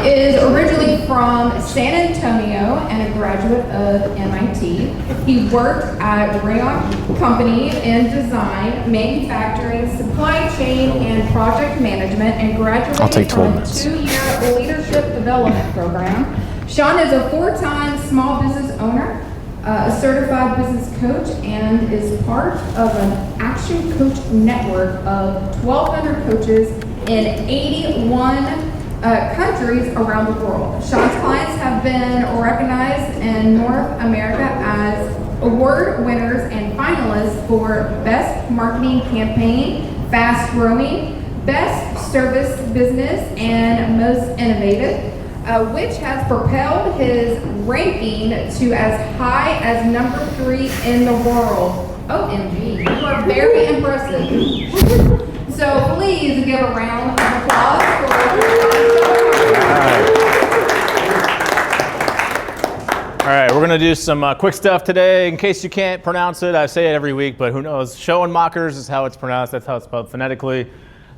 is originally from San Antonio and a graduate of MIT. He worked at Rayon Company in design, manufacturing, supply chain, and project management, and graduated from a 2-year leadership development program. Sean is a 4-time small business owner, a certified business coach, and is part of an Action Coach network of 1,200 coaches in 81 countries around the world. Sean's clients have been recognized in North America as award winners and finalists for Best Marketing Campaign, Fast Growing, Best Service Business, and Most Innovative, which has propelled his ranking to as high as number 3 in the world. OMG, you are very impressive. So please give a round of applause for All right, we're gonna do some quick stuff today. In case you can't pronounce it, I say it every week, but who knows? Schoenmakers is how it's pronounced. That's how it's spelled phonetically.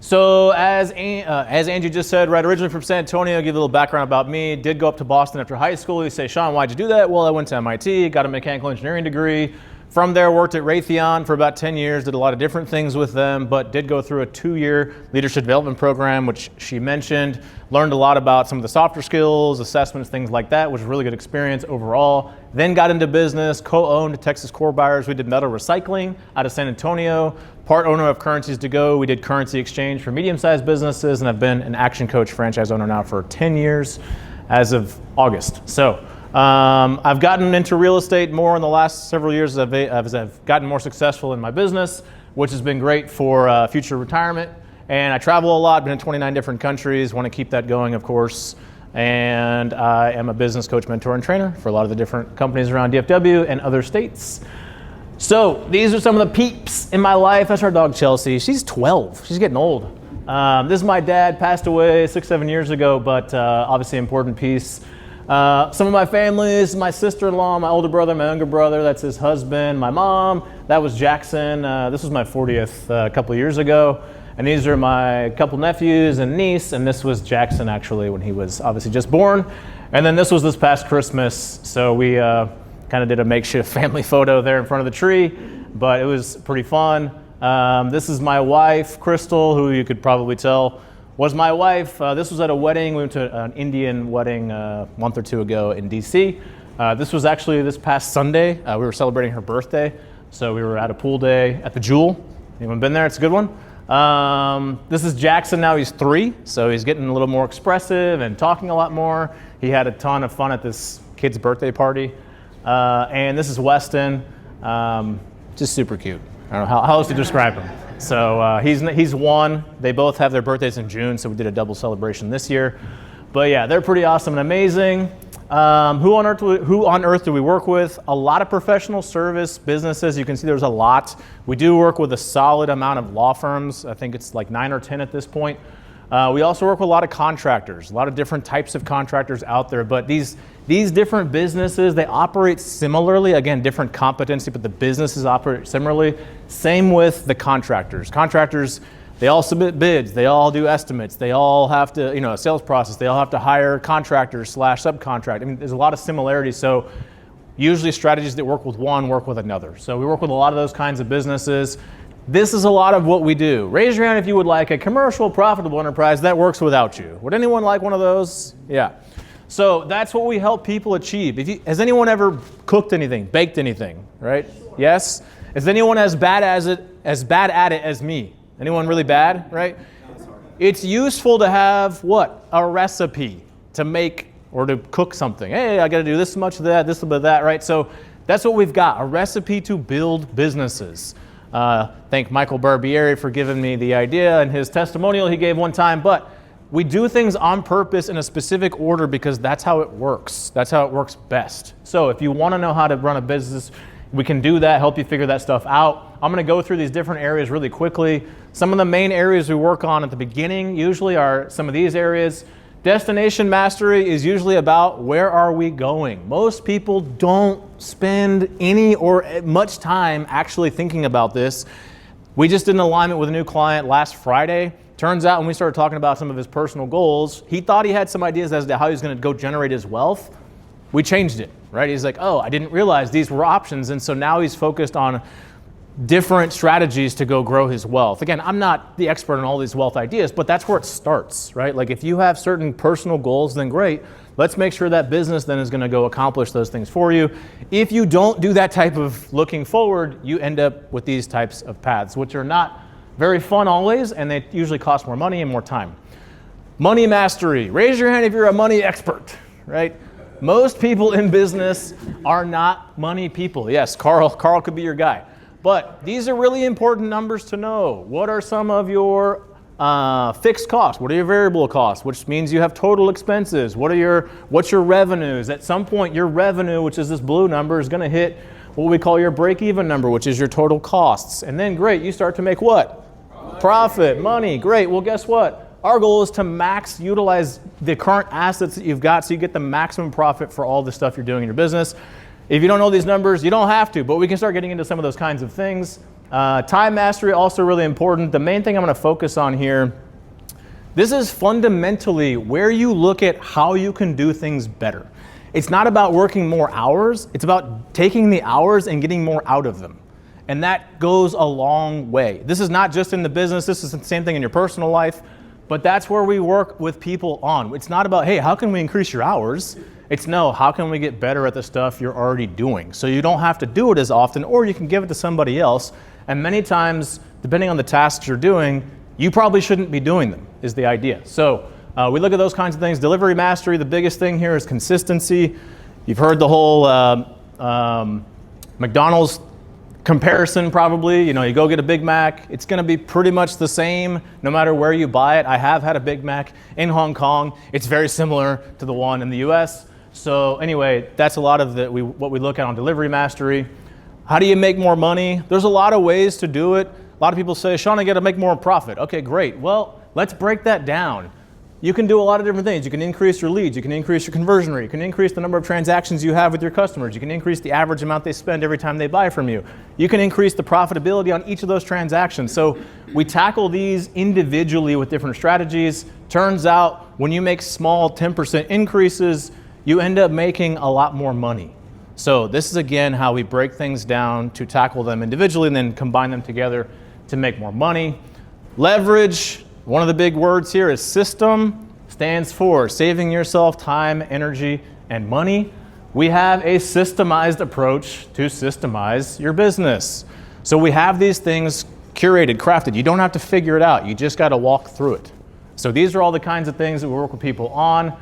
So as Angie just said, right, originally from San Antonio, give a little background about me. Did go up to Boston after high school. You say, Sean, why'd you do that? Well, I went to MIT, got a mechanical engineering degree. From there, worked at Raytheon for about 10 years, did a lot of different things with them, but did go through a 2-year leadership development program, which she mentioned. Learned a lot about some of the softer skills, assessments, things like that, which was a really good experience overall. Then got into business, co-owned Texas Core Buyers. We did metal recycling out of San Antonio, part owner of Currencies to Go. We did currency exchange for medium-sized businesses, and I've been an Action Coach franchise owner now for 10 years as of August. So. I've gotten into real estate more in the last several years as I've gotten more successful in my business, which has been great for future retirement. And I travel a lot, been in 29 different countries, want to keep that going, of course. And I am a business coach, mentor, and trainer for a lot of the different companies around DFW and other states. So these are some of the peeps in my life. That's our dog, Chelsea. She's 12. She's getting old. This is my dad, passed away 6-7 years ago, but obviously an important piece. Some of my families, my sister-in-law, my older brother, my younger brother, that's his husband, my mom, that was Jackson. This was my 40th a couple of years ago. And these are my couple nephews and niece, and this was Jackson actually when he was obviously just born. And then this was this past Christmas, so we kind of did a makeshift family photo there in front of the tree, but it was pretty fun. This is my wife, Crystal, who you could probably tell was my wife. This was at a wedding. We went to an Indian wedding a month or 2 ago in DC. This was actually this past Sunday. We were celebrating her birthday. So we were at a pool day at the Jewel. Anyone been there? It's a good one. This is Jackson now, he's 3. So he's getting a little more expressive and talking a lot more. He had a ton of fun at this kid's birthday party. And this is Weston, just super cute. I don't know how else to describe him. So he's 1. They both have their birthdays in June, so we did a double celebration this year. But yeah, they're pretty awesome and amazing. Who on earth do we work with? A lot of professional service businesses. You can see there's a lot. We do work with a solid amount of law firms. I think it's like 9 or 10 at this point. We also work with a lot of contractors, a lot of different types of contractors out there. But these different businesses, they operate similarly. Again, different competency, but the businesses operate similarly. Same with the contractors. Contractors, they all submit bids. They all do estimates. They all have to, a sales process. They all have to hire contractors / subcontract. I mean, there's a lot of similarities. So usually strategies that work with one work with another. So we work with a lot of those kinds of businesses. This is a lot of what we do. Raise your hand if you would like a commercial, profitable enterprise that works without you. Would anyone like one of those? Yeah. So that's what we help people achieve. Has anyone ever cooked anything, baked anything, right? Yes? Is anyone as bad at it as me? Anyone really bad, right? It's useful to have what? A recipe to make or to cook something. Hey, I got to do this much of that, this bit of that, right? So that's what we've got, a recipe to build businesses. Thank Michael Barbieri for giving me the idea and his testimonial he gave one time, but we do things on purpose in a specific order because that's how it works. That's how it works best. So if you want to know how to run a business, we can do that, help you figure that stuff out. I'm going to go through these different areas really quickly. Some of the main areas we work on at the beginning usually are some of these areas. Destination mastery is usually about where are we going. Most people don't spend any or much time actually thinking about this. We just did an alignment with a new client last Friday, Turns out when we started talking about some of his personal goals, he thought he had some ideas as to how he was going to go generate his wealth. We changed it, right? He's like, oh, I didn't realize these were options. And so now he's focused on different strategies to go grow his wealth. Again, I'm not the expert on all these wealth ideas, but that's where it starts, right? Like if you have certain personal goals, then great. Let's make sure that business then is going to go accomplish those things for you. If you don't do that type of looking forward, you end up with these types of paths, which are not very fun always, and they usually cost more money and more time. Money mastery. Raise your hand if you're a money expert, right? Most people in business are not money people. Yes, Carl could be your guy. But these are really important numbers to know. What are some of your fixed costs? What are your variable costs? Which means you have total expenses. What's your revenues? At some point, your revenue, which is this blue number, is going to hit what we call your break-even number, which is your total costs. And then, great, you start to make what? Profit, money. Great. Well, guess what? Our goal is to max utilize the current assets that you've got so you get the maximum profit for all the stuff you're doing in your business. If you don't know these numbers, you don't have to, but we can start getting into some of those kinds of things. Time mastery, also really important. The main thing I'm going to focus on here, this is fundamentally where you look at how you can do things better. It's not about working more hours. It's about taking the hours and getting more out of them. And that goes a long way. This is not just in the business. This is the same thing in your personal life. But that's where we work with people on. It's not about, hey, how can we increase your hours? It's no, how can we get better at the stuff you're already doing? So you don't have to do it as often, or you can give it to somebody else. And many times, depending on the tasks you're doing, you probably shouldn't be doing them, is the idea. So we look at those kinds of things. Delivery mastery, the biggest thing here is consistency. You've heard the whole McDonald's comparison probably. You go get a Big Mac. It's going to be pretty much the same no matter where you buy it. I have had a Big Mac in Hong Kong. It's very similar to the one in the US. So anyway, that's a lot of what we look at on delivery mastery. How do you make more money? There's a lot of ways to do it. A lot of people say, Sean, I got to make more profit. Okay, great. Well, let's break that down. You can do a lot of different things. You can increase your leads. You can increase your conversion rate. You can increase the number of transactions you have with your customers. You can increase the average amount they spend every time they buy from you. You can increase the profitability on each of those transactions. So we tackle these individually with different strategies. Turns out when you make small 10% increases, you end up making a lot more money. So this is, again, how we break things down to tackle them individually and then combine them together to make more money. Leverage. One of the big words here is system. Stands for saving yourself time, energy, and money. We have a systemized approach to systemize your business. So we have these things curated, crafted. You don't have to figure it out. You just got to walk through it. So these are all the kinds of things that we work with people on.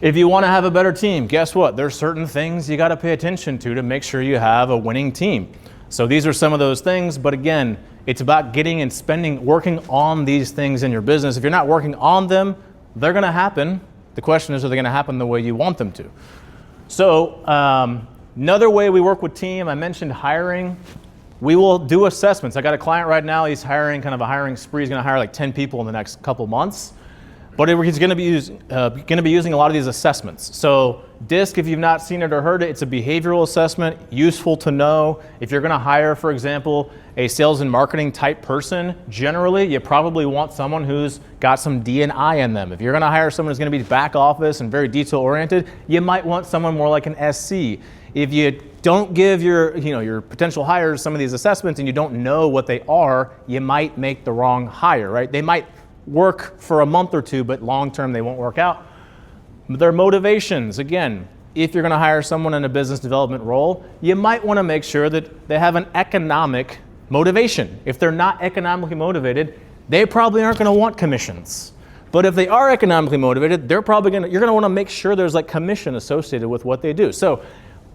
If you want to have a better team, guess what? There's certain things you got to pay attention to make sure you have a winning team. So these are some of those things, but again, it's about getting and spending, working on these things in your business. If you're not working on them, they're going to happen. The question is, are they going to happen the way you want them to? So another way we work with team, I mentioned hiring. We will do assessments. I got a client right now, he's hiring kind of a hiring spree. He's going to hire like 10 people in the next couple months. But he's going to be using a lot of these assessments. So DISC, if you've not seen it or heard it, it's a behavioral assessment, useful to know. If you're going to hire, for example, a sales and marketing type person, generally you probably want someone who's got some D&I in them. If you're going to hire someone who's going to be back office and very detail oriented, you might want someone more like an SC. If you don't give your potential hires some of these assessments and you don't know what they are, you might make the wrong hire, right? They might work for a month or two, but long term they won't work out. Their motivations, again, if you're going to hire someone in a business development role, you might want to make sure that they have an economic motivation. If they're not economically motivated, they probably aren't going to want commissions. But if they are economically motivated, you're going to want to make sure there's like commission associated with what they do. So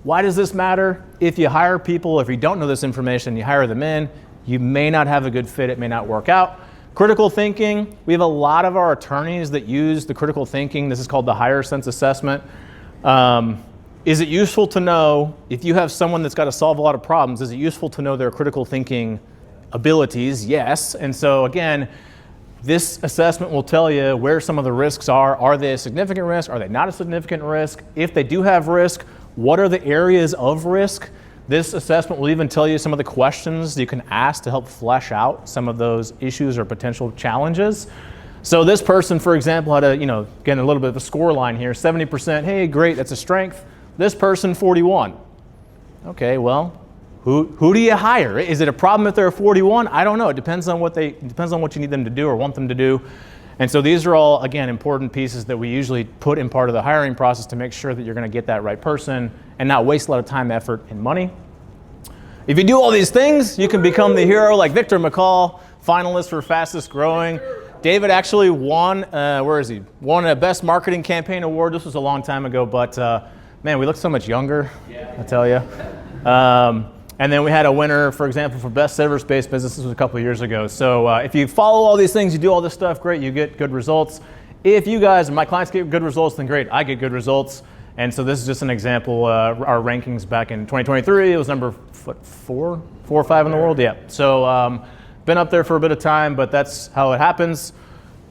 why does this matter? If you hire people, if you don't know this information, you hire them in, you may not have a good fit, it may not work out. Critical thinking, we have a lot of our attorneys that use the critical thinking. This is called the Higher Sense Assessment. Is it useful to know, if you have someone that's got to solve a lot of problems, is it useful to know their critical thinking abilities? Yes. And so again, this assessment will tell you where some of the risks are. Are they a significant risk? Are they not a significant risk? If they do have risk, what are the areas of risk This assessment will even tell you some of the questions you can ask to help flesh out some of those issues or potential challenges. So this person, for example, had getting a little bit of a score line here, 70%, hey, great, that's a strength. This person, 41. Okay, well, who do you hire? Is it a problem if they're a 41? I don't know. It depends on what you need them to do or want them to do. And so these are all, again, important pieces that we usually put in part of the hiring process to make sure that you're going to get that right person and not waste a lot of time, effort, and money. If you do all these things, you can become the hero like Victor McCall, finalist for fastest growing. David actually won, won a best marketing campaign award. This was a long time ago, but man, we look so much younger, I tell you. And then we had a winner, for example, for best service-based business. This was a couple of years ago. So if you follow all these things, you do all this stuff, great, you get good results. If you guys, my clients get good results, then great, I get good results. And so this is just an example. Our rankings back in 2023, it was number 4 or 5 in the world, yeah. So been up there for a bit of time, but that's how it happens.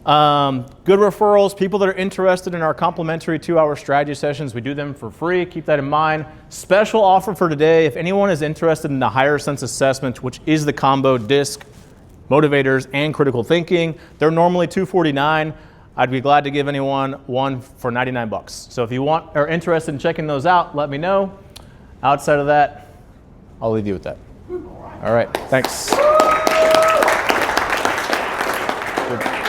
Good referrals, people that are interested in our complimentary 2-hour strategy sessions, we do them for free, keep that in mind. Special offer for today, if anyone is interested in the Higher Sense Assessment, which is the combo DISC, motivators, and critical thinking, they're normally $249. I'd be glad to give anyone one for $99. So if you are interested in checking those out, let me know. Outside of that, I'll leave you with that. All right, thanks. Good.